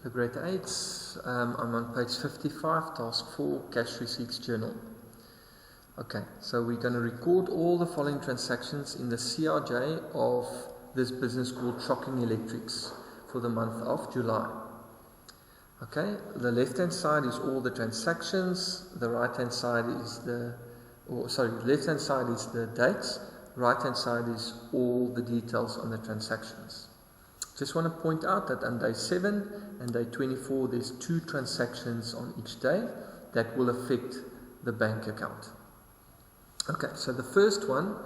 Hello grade 8, I'm on page 55, task 4, cash receipts journal. Okay, so we're going to record all the following transactions in the CRJ of this business called Shocking Electrics for the month of July. Okay, the left hand side is all the transactions, the right hand side is left hand side is the dates, right hand side is all the details on the transactions. Just want to point out that on day 7 and day 24 there's 2 transactions on each day that will affect the bank account. Okay, so the first one,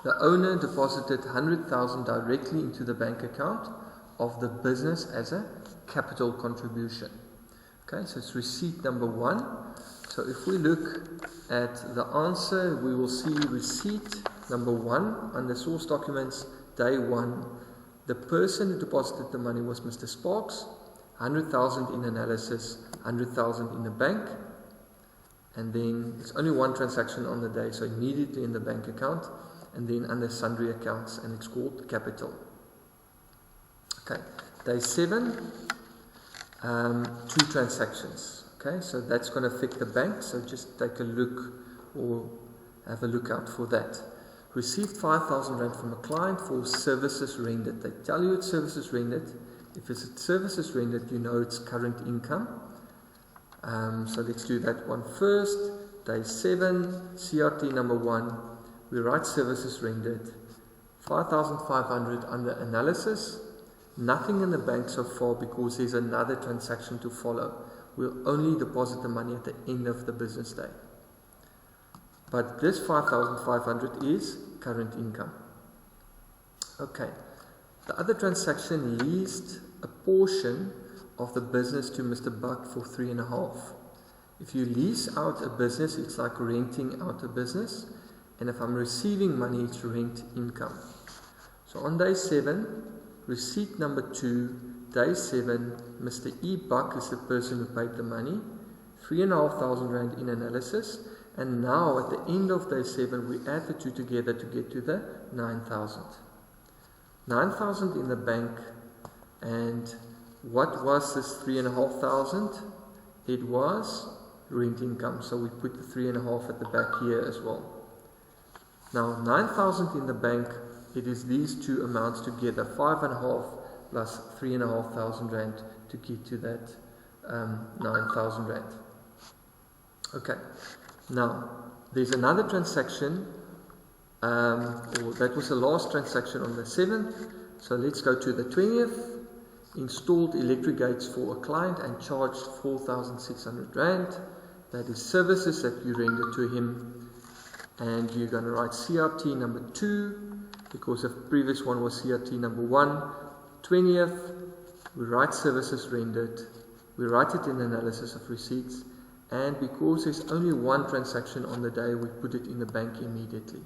the owner deposited 100,000 directly into the bank account of the business as a capital contribution. Okay, so it's receipt number 1. So if we look at the answer, we will see receipt number 1 on the source documents, day 1. The person who deposited the money was Mr. Sparks, 100,000 in analysis, 100,000 in the bank, and then it's only one transaction on the day, so immediately in the bank account, and then under sundry accounts, and it's called capital. Okay, day 7, 2 transactions. Okay, so that's going to affect the bank, so just take a look or have a look out for that. Received 5,000 Rand from a client for services rendered. They tell you it's services rendered. If it's services rendered, you know it's current income. So let's do that one first. Day 7, CRT number 1. We write services rendered. 5,500 under analysis. Nothing in the bank so far because there's another transaction to follow. We'll only deposit the money at the end of the business day. But this 5,500 is current income. Okay. The other transaction leased a portion of the business to Mr. Buck for 3.5. If you lease out a business, it's like renting out a business. And if I'm receiving money, it's rent income. So on day 7, receipt number 2, day 7, Mr. E. Buck is the person who paid the money. 3,500 Rand in analysis. And now at the end of day 7 we add the 2 together to get to the 9,000. 9,000 in the bank, and what was this 3,500? It was rent income, so we put the 3.5 at the back here as well. Now 9,000 in the bank, it is these two amounts together, 5.5 plus 3,500 Rand to get to that 9,000 Rand. Okay. Now, there's another transaction, that was the last transaction on the 7th, so let's go to the 20th. Installed electric gates for a client and charged 4,600 Rand. That is services that you render to him, and you're going to write CRT number 2, because the previous one was CRT number 1. 20th, we write services rendered, we write it in analysis of receipts, and because there's only one transaction on the day, we put it in the bank immediately.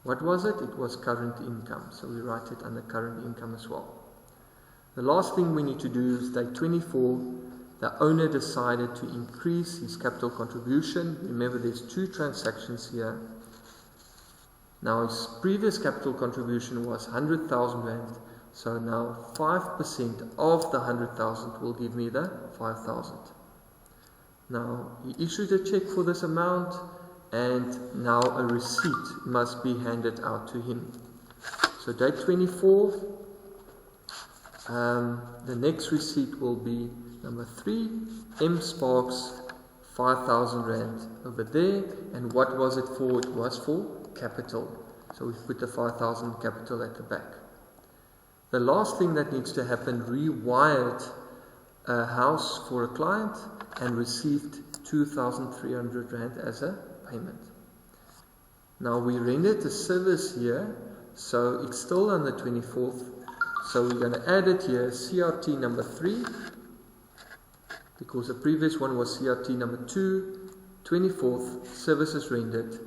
What was it? It was current income, so we write it under current income as well. The last thing we need to do is day 24, the owner decided to increase his capital contribution. Remember, there's 2 transactions here. Now his previous capital contribution was 100,000 Rand, so now 5% of the 100,000 will give me the 5,000. Now, he issued a check for this amount, and now a receipt must be handed out to him. So day 24, the next receipt will be number 3, M. Sparks, 5,000 Rand over there. And what was it for? It was for capital. So we put the 5,000 capital at the back. The last thing that needs to happen, rewired a house for a client and received 2,300 Rand as a payment. Now we rendered the service here, so it's still on the 24th. So we're going to add it here, CRT number 3, because the previous one was CRT number 2, 24th, services rendered,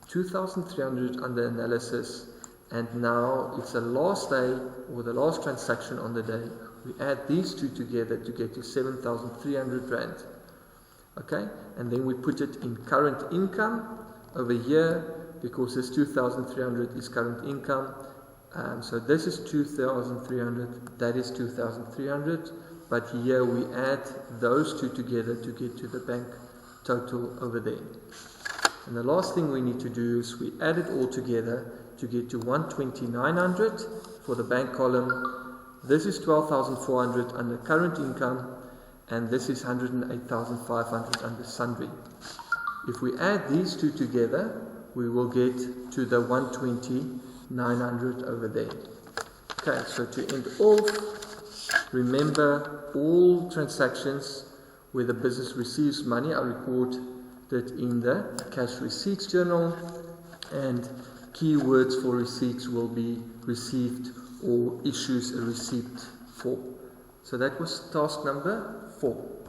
2,300 under analysis, and now it's the last day or the last transaction on the day. We add these 2 together to get to 7,300 Rand. Okay, and then we put it in current income over here, because this 2,300 is current income. So this is 2,300, that is 2,300. but here we add those two together to get to the bank total over there. And the last thing we need to do is we add it all together to get to 120,900 for the bank column. This is 12,400 under current income, and this is 108,500 under sundry. If we add these two together, we will get to the 120,900 over there. Okay, so to end off, remember all transactions where the business receives money are recorded in the cash receipts journal, and keywords for receipts will be received or issues a receipt for. So that was task number 4.